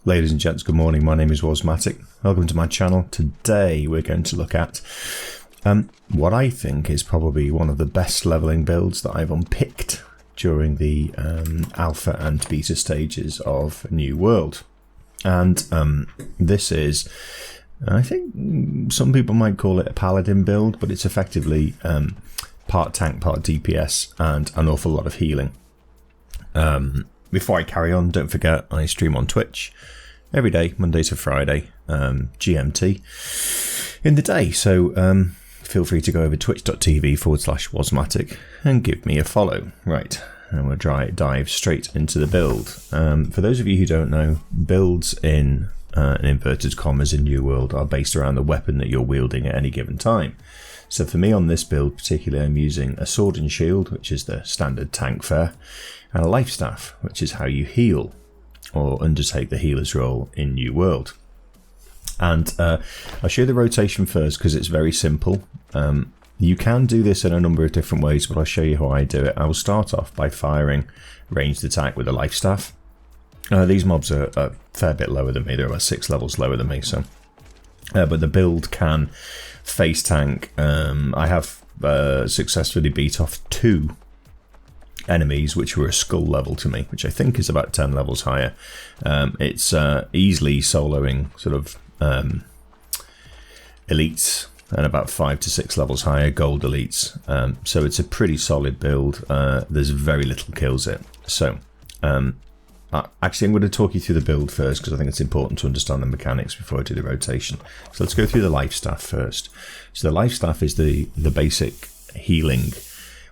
Ladies and gents, good morning. My name is Wasmatic. Welcome to my channel. Today we're going to look at what I think is probably one of the best leveling builds that I've unpicked during the alpha and beta stages of New World. And this is, I think some people might call it a paladin build, but it's effectively part tank, part DPS, and an awful lot of healing. Before I carry on, don't forget I stream on Twitch every day, Monday to Friday, GMT in the day. So feel free to go over twitch.tv/Wasmatic and give me a follow. Right, and we'll dive straight into the build. For those of you who don't know, builds in inverted commas in New World are based around the weapon that you're wielding at any given time. So for me on this build particularly, I'm using a sword and shield, which is the standard tank fare, and a life staff, which is how you heal or undertake the healer's role in New World. And I'll show you the rotation first because it's very simple. You can do this in a number of different ways, but I'll show you how I do it. I will start off by firing ranged attack with a life staff. These mobs are a fair bit lower than me. They're about 6 levels lower than me. So, but the build can face tank. I have successfully beat off 2 enemies which were a skull level to me, which I think is about 10 levels higher. It's easily soloing sort of elites and about 5 to 6 levels higher gold elites. So it's a pretty solid build. There's very little kills it. So actually I'm going to talk you through the build first because I think it's important to understand the mechanics before I do the rotation. So let's go through the life staff first. So the life staff is the basic healing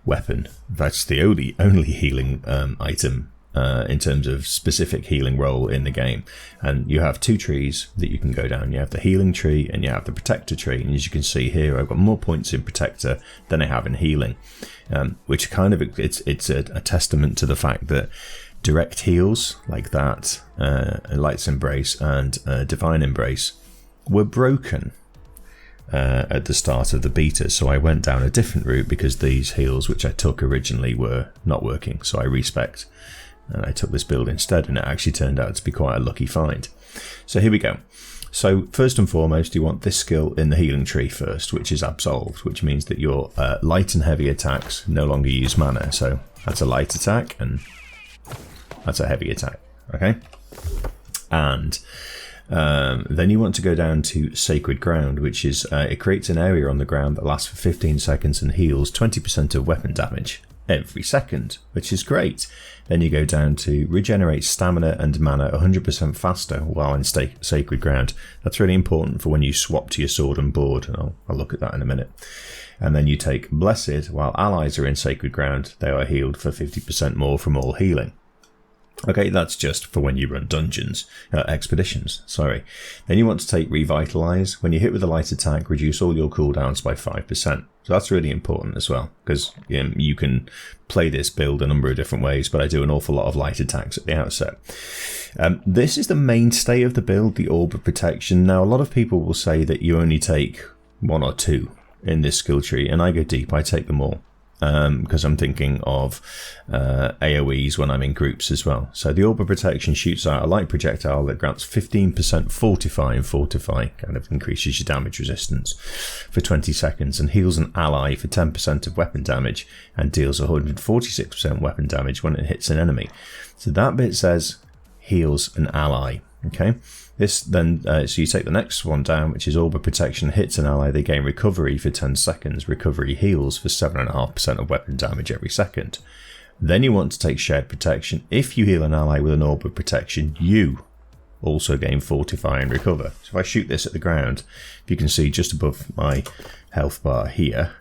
weapon. That's the only healing item in terms of specific healing role in the game. And you have 2 trees that you can go down. You have the healing tree and you have the protector tree. And as you can see here, I've got more points in protector than I have in healing, which kind of it's a testament to the fact that direct heals like that, Light's Embrace and Divine Embrace, were broken at the start of the beta, so I went down a different route because these heals which I took originally were not working, so I respec and I took this build instead, and it actually turned out to be quite a lucky find. So here we go. So first and foremost, you want this skill in the healing tree first, which is absolved, which means that your light and heavy attacks no longer use mana. So that's a light attack and that's a heavy attack, okay? And then you want to go down to Sacred Ground, which is, it creates an area on the ground that lasts for 15 seconds and heals 20% of weapon damage every second, which is great. Then you go down to Regenerate Stamina and Mana 100% faster while in Sacred Ground. That's really important for when you swap to your sword and board, and I'll look at that in a minute. And then you take Blessed while allies are in Sacred Ground. They are healed for 50% more from all healing. Okay, that's just for when you run dungeons, expeditions, sorry. Then you want to take Revitalize. When you hit with a light attack, reduce all your cooldowns by 5%. So that's really important as well, because you can play this build a number of different ways, but I do an awful lot of light attacks at the outset. This is the mainstay of the build, the Orb of Protection. Now, a lot of people will say that you only take 1 or 2 in this skill tree, and I go deep, I take them all. Because I'm thinking of AoEs when I'm in groups as well. So the Orb of Protection shoots out a light projectile that grants 15% fortify, and fortify kind of increases your damage resistance for 20 seconds and heals an ally for 10% of weapon damage and deals 146% weapon damage when it hits an enemy. So that bit says heals an ally, okay? This then, so you take the next one down, which is Orb of Protection hits an ally, they gain recovery for 10 seconds. Recovery heals for 7.5% of weapon damage every second. Then you want to take Shared Protection. If you heal an ally with an Orb of Protection, you also gain Fortify and Recover. So if I shoot this at the ground, if you can see just above my health bar here,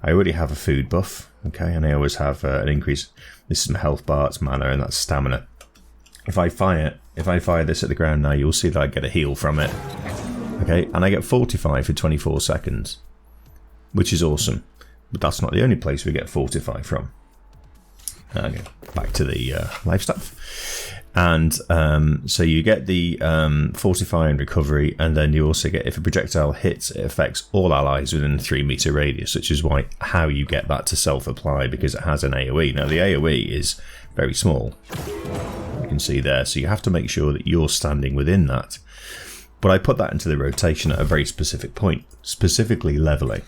I already have a food buff, okay, and I always have an increase. This is my health bar, it's mana, and that's stamina. If I fire this at the ground now, you'll see that I get a heal from it. Okay, and I get Fortify for 24 seconds, which is awesome. But that's not the only place we get Fortify from. Okay, back to the life stuff. And so you get the Fortify and Recovery, and then you also get, if a projectile hits, it affects all allies within a 3-meter radius, which is how you get that to self-apply, because it has an AoE. Now, the AoE is very small. you can see there. So you have to make sure that you're standing within that. But I put that into the rotation at a very specific point, specifically leveling.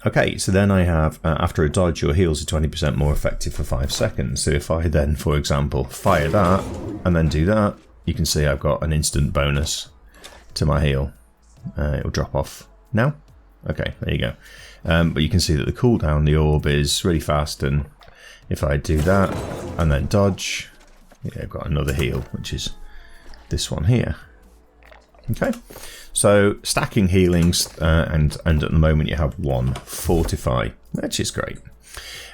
Okay, so then I have, after a dodge, your heals are 20% more effective for 5 seconds. So if I then, for example, fire that and then do that, you can see I've got an instant bonus to my heal. It'll drop off now. Okay, there you go. But you can see that the cooldown, the orb, is really fast, and if I do that and then dodge, yeah, I've got another heal, which is this one here. Okay, so stacking healings, and at the moment you have 1 fortify, which is great.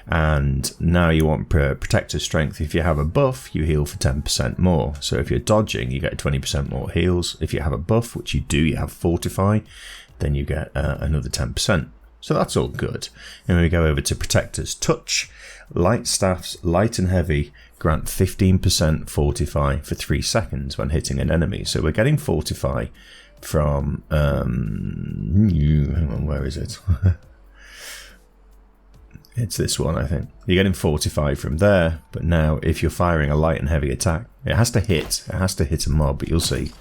And now you want protector strength. If you have a buff, you heal for 10% more. So if you're dodging, you get 20% more heals. If you have a buff, which you do, you have fortify, then you get another 10%. So that's all good. And when we go over to protectors, touch, light staffs, light and heavy, grant 15% fortify for 3 seconds when hitting an enemy. So we're getting fortify from, hang on, where is it? It's this one, I think. You're getting fortify from there, but now if you're firing a light and heavy attack, it has to hit a mob, but you'll see.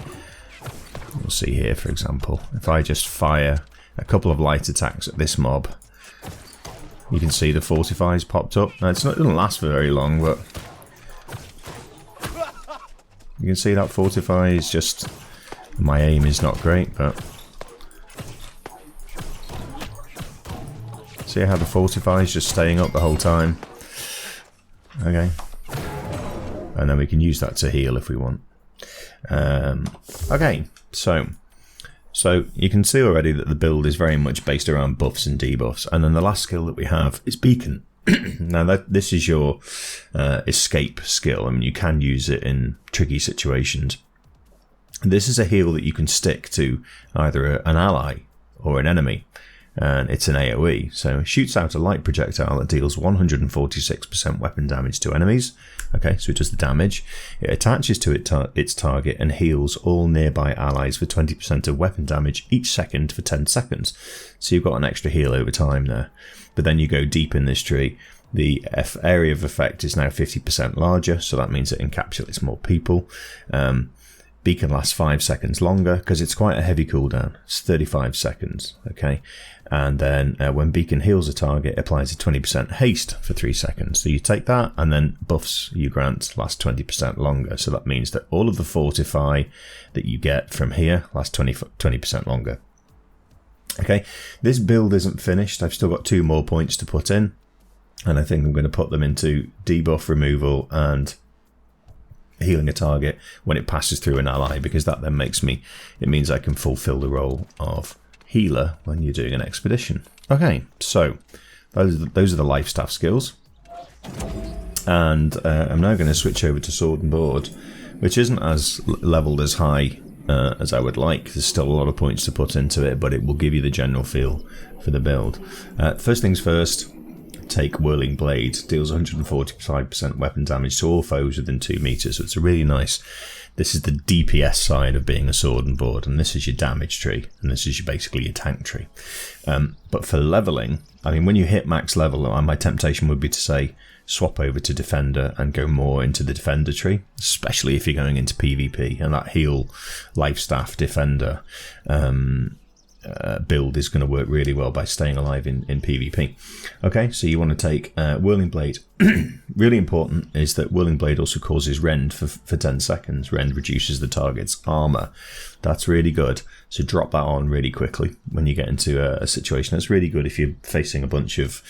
You'll see here, for example, if I just fire a couple of light attacks at this mob, you can see the fortify's popped up. Now, it doesn't last for very long, but you can see that fortify is just, my aim is not great, but see how the fortify is just staying up the whole time. Okay, and then we can use that to heal if we want. Okay, so you can see already that the build is very much based around buffs and debuffs, and then the last skill that we have is beacon. Now this is your escape skill. I mean, you can use it in tricky situations. This is a heal that you can stick to either an ally or an enemy, and it's an AoE. So it shoots out a light projectile that deals 146% weapon damage to enemies. Okay, so it does the damage. It attaches to its target and heals all nearby allies for 20% of weapon damage each second for 10 seconds. So you've got an extra heal over time there. But then you go deep in this tree. The area of effect is now 50% larger, so that means it encapsulates more people. Beacon lasts 5 seconds longer because it's quite a heavy cooldown. It's 35 seconds, okay? And then when Beacon heals a target, it applies a 20% haste for 3 seconds. So you take that, and then buffs you grant last 20% longer. So that means that all of the fortify that you get from here lasts 20% longer. Okay, this build isn't finished. I've still got 2 more points to put in, and I think I'm going to put them into debuff removal and healing a target when it passes through an ally, because that then means I can fulfill the role of healer when you're doing an expedition. Okay, so those are the life staff skills, and I'm now going to switch over to sword and board, which isn't as leveled as high as I would like. There's still a lot of points to put into it, but it will give you the general feel for the build. First things first, take Whirling Blade, deals 145% weapon damage to all foes within 2 meters, so it's a really nice, this is the DPS side of being a sword and board, and this is your damage tree, and this is basically your tank tree. But for leveling, I mean, when you hit max level, my temptation would be to say swap over to defender and go more into the defender tree, especially if you're going into PvP, and that heal life staff defender build is going to work really well by staying alive in PvP. Okay, so you want to take Whirling Blade. Really important is that Whirling Blade also causes rend for 10 seconds. Rend reduces the target's armor. That's really good. So drop that on really quickly when you get into a situation. That's really good if you're facing a bunch of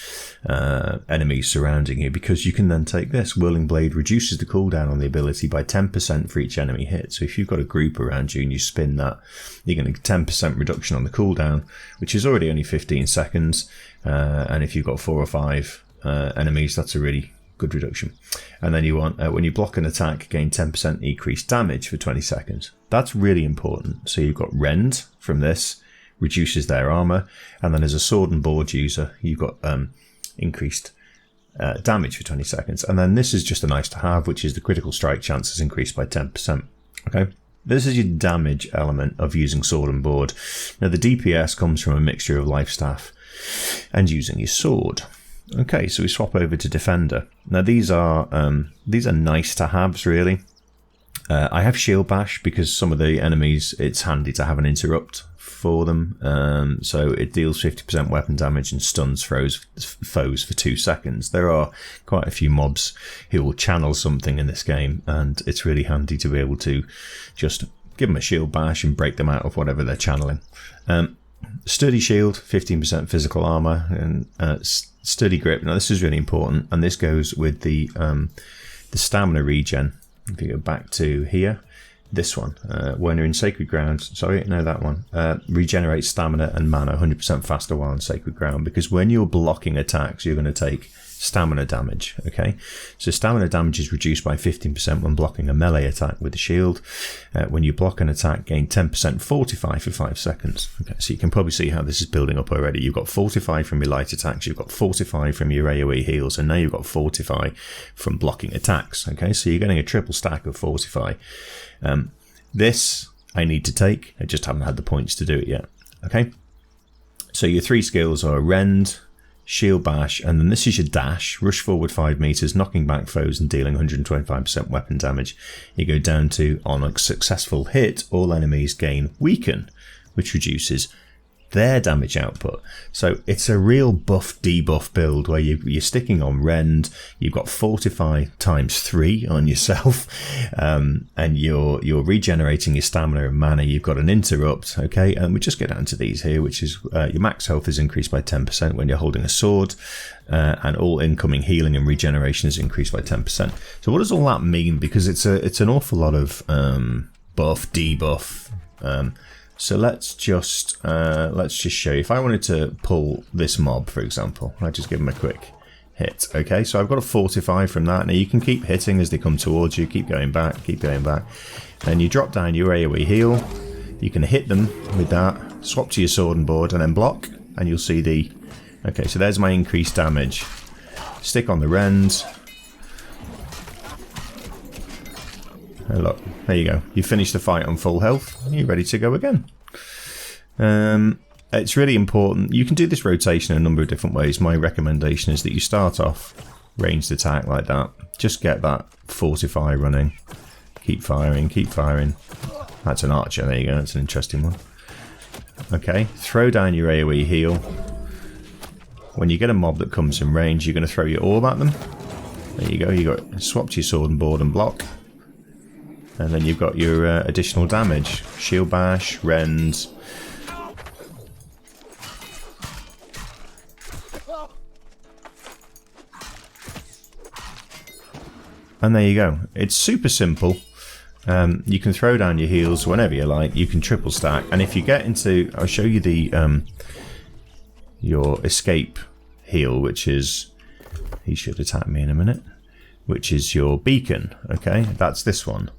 enemies surrounding you, because you can then take this. Whirling Blade reduces the cooldown on the ability by 10% for each enemy hit. So if you've got a group around you and you spin that, you're going to get 10% reduction on the cooldown, which is already only 15 seconds. And if you've got 4 or 5 enemies, that's a really good reduction. And then you want, when you block an attack, gain 10% increased damage for 20 seconds. That's really important. So you've got rend from this, reduces their armor, and then as a sword and board user, you've got increased damage for 20 seconds. And then this is just a nice to have, which is the critical strike chance is increased by 10%. Okay, this is your damage element of using sword and board. Now the DPS comes from a mixture of life staff and using your sword. Okay, so we swap over to Defender. Now these are nice to haves really. I have Shield Bash because some of the enemies, it's handy to have an interrupt for them. So it deals 50% weapon damage and stuns foes for 2 seconds. There are quite a few mobs who will channel something in this game, and it's really handy to be able to just give them a Shield Bash and break them out of whatever they're channeling. Sturdy Shield, 15% physical armor, and Sturdy Grip. Now this is really important, and this goes with the stamina regen. If you go back to here, this one, when you're in Sacred Ground, sorry, no, that one, regenerates stamina and mana 100% faster while in Sacred Ground, because when you're blocking attacks, you're going to take stamina damage, okay? So stamina damage is reduced by 15% when blocking a melee attack with a shield. When you block an attack, gain 10% fortify for 5 seconds. Okay, so you can probably see how this is building up already. You've got fortify from your light attacks, you've got fortify from your AoE heals, and now you've got fortify from blocking attacks, okay? So you're getting a triple stack of fortify. This I need to take, I just haven't had the points to do it yet, okay? So your 3 skills are Rend, Shield Bash, and then this is your dash. Rush forward 5 meters, knocking back foes and dealing 125% weapon damage. You go down to, on a successful hit, all enemies gain Weaken, which reduces their damage output. So it's a real buff debuff build where you're sticking on Rend, you've got Fortify ×3 on yourself, and you're regenerating your stamina and mana. You've got an interrupt, okay, and we just get down to these here, which is your max health is increased by 10% when you're holding a sword, and all incoming healing and regeneration is increased by 10%. So what does all that mean? Because it's an awful lot of buff debuff. So let's just show you. If I wanted to pull this mob, for example, I just give them a quick hit. Okay, so I've got a fortify from that. Now you can keep hitting as they come towards you, keep going back. Then you drop down your AoE heal. You can hit them with that, swap to your sword and board, and then block, and you'll see the... Okay, so there's my increased damage. Stick on the Rend. Oh, look, there you go. You finish the fight on full health, and you're ready to go again. It's really important. You can do this rotation in a number of different ways. My recommendation is that you start off ranged attack like that. Just get that fortify running. Keep firing, keep firing. That's an archer, there you go, that's an interesting one. Okay, throw down your AoE heal. When you get a mob that comes in range, you're going to throw your orb at them. There you go, you got swap to your sword and board and block. And then you've got your additional damage. Shield Bash, Rend. And there you go. It's super simple. You can throw down your heals whenever you like. You can triple stack. And if you get into... I'll show you the your escape heal, which is... He should attack me in a minute. Which is your beacon. Okay, that's this one.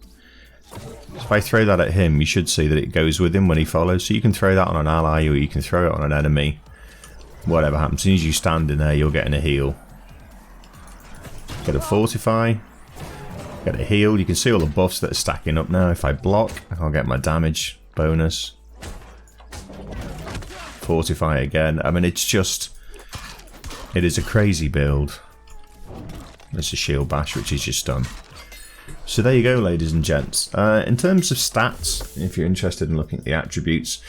If I throw that at him, you should see that it goes with him when he follows. So you can throw that on an ally, or you can throw it on an enemy. Whatever happens, as soon as you stand in there, you're getting a heal. Get a fortify. Get a heal. You can see all the buffs that are stacking up now. If I block, I'll get my damage bonus. Fortify again. I mean, it's just... It is a crazy build. There's a Shield Bash, which is just done. So there you go, ladies and gents. In terms of stats, if you're interested in looking at the attributes,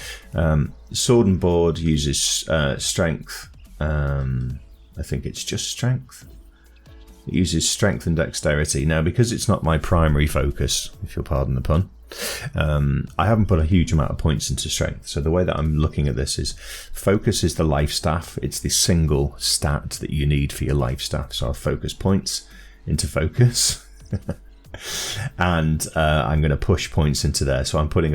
Sword and Board uses strength. I think it's just strength. It uses strength and dexterity. Now, because it's not my primary focus, if you'll pardon the pun, I haven't put a huge amount of points into strength. So the way that I'm looking at this is, focus is the life staff. It's the single stat that you need for your life staff. So I'll focus points into focus. And I'm going to push points into there. So I'm putting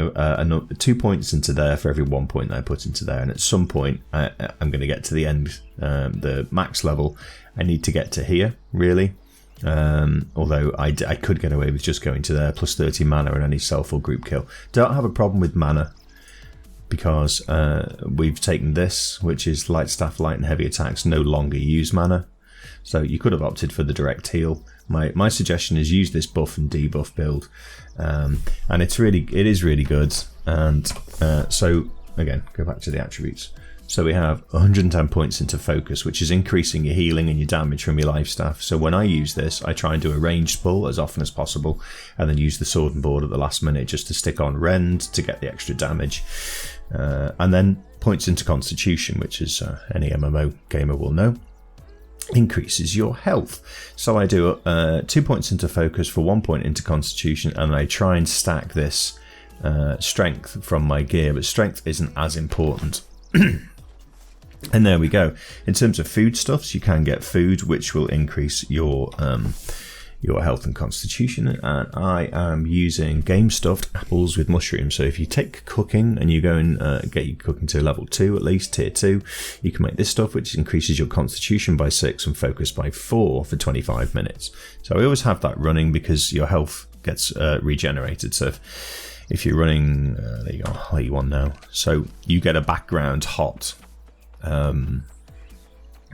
2 points into there for every 1 point that I put into there. And at some point, I'm going to get to the end, the max level. I need to get to here, really. Although I could get away with just going to there, plus 30 mana on any self or group kill. Don't have a problem with mana, because we've taken this, which is light staff, light and heavy attacks, no longer use mana. So you could have opted for the direct heal. My suggestion is use this buff and debuff build, and it is really good. And so again, go back to the attributes. So we have 110 points into focus, which is increasing your healing and your damage from your life staff. So when I use this, I try and do a ranged pull as often as possible, and then use the sword and board at the last minute just to stick on rend to get the extra damage. And then points into constitution, which is any MMO gamer will know, increases your health. So I do 2 points into focus for 1 point into constitution, and I try and stack this strength from my gear, but strength isn't as important. And there we go. In terms of foodstuffs, you can get food which will increase your health and constitution, and I am using game stuffed apples with mushrooms. So if you take cooking and you go and get your cooking to level 2, at least tier 2, you can make this stuff which increases your constitution by 6 and focus by 4 for 25 minutes. So I always have that running because your health gets regenerated. So if you're running, there you go, I'll let you on now. So you get a background hot. Now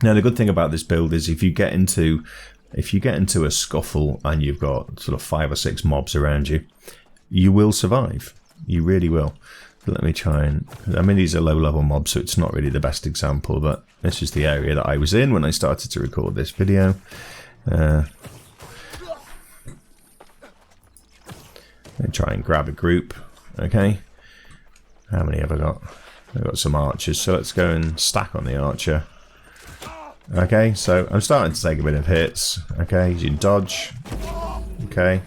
the good thing about this build is if you get into a scuffle and you've got sort of 5 or 6 mobs around you, you will survive. You really will. So let me try and, I mean, these are low level mobs, so it's not really the best example, but this is the area that I was in when I started to record this video. Let me try and grab a group. Okay, how many have I got? I've got some archers, so let's go and stack on the archer. Okay, so I'm starting to take a bit of hits. Okay, you dodge. Okay,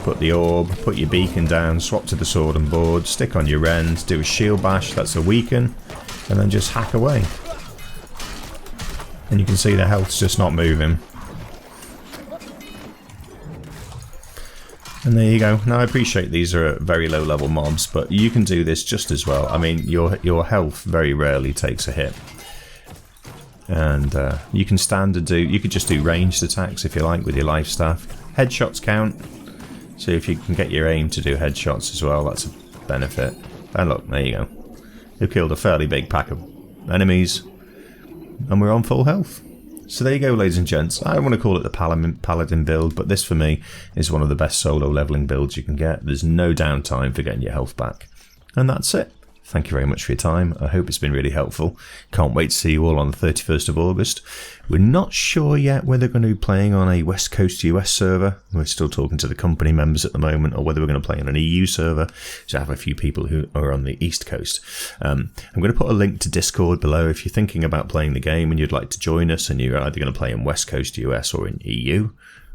put the orb, put your beacon down, swap to the sword and board, stick on your rend, do a shield bash, that's a weaken, and then just hack away. And you can see the health's just not moving. And there you go. Now I appreciate these are very low level mobs, but you can do this just as well. I mean, your health very rarely takes a hit. And you can stand and do, you could just do ranged attacks if you like with your life staff. Headshots count. So if you can get your aim to do headshots as well, that's a benefit. And look, there you go. We've killed a fairly big pack of enemies. And we're on full health. So there you go, ladies and gents. I don't want to call it the Paladin build, but this for me is one of the best solo leveling builds you can get. There's no downtime for getting your health back. And that's it. Thank you very much for your time. I hope it's been really helpful. Can't wait to see you all on the 31st of August. We're not sure yet whether we're going to be playing on a West Coast US server. We're still talking to the company members at the moment, or whether we're going to play on an EU server. So I have a few people who are on the East Coast. I'm going to put a link to Discord below if you're thinking about playing the game and you'd like to join us and you're either going to play in West Coast US or in EU.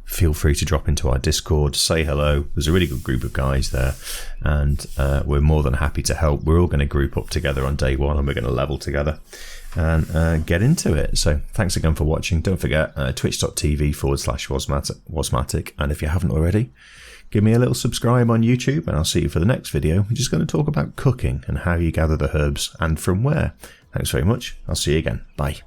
Feel free to drop into our Discord, say hello. There's a really good group of guys there, and we're more than happy to help. We're all going to group up together on day one, and we're going to level together and get into it. So thanks again for watching. Don't forget twitch.tv/wasmatic, and if you haven't already, give me a little subscribe on YouTube, and I'll see you for the next video. We're just going to talk about cooking and how you gather the herbs and from where. Thanks very much. I'll see you again. Bye.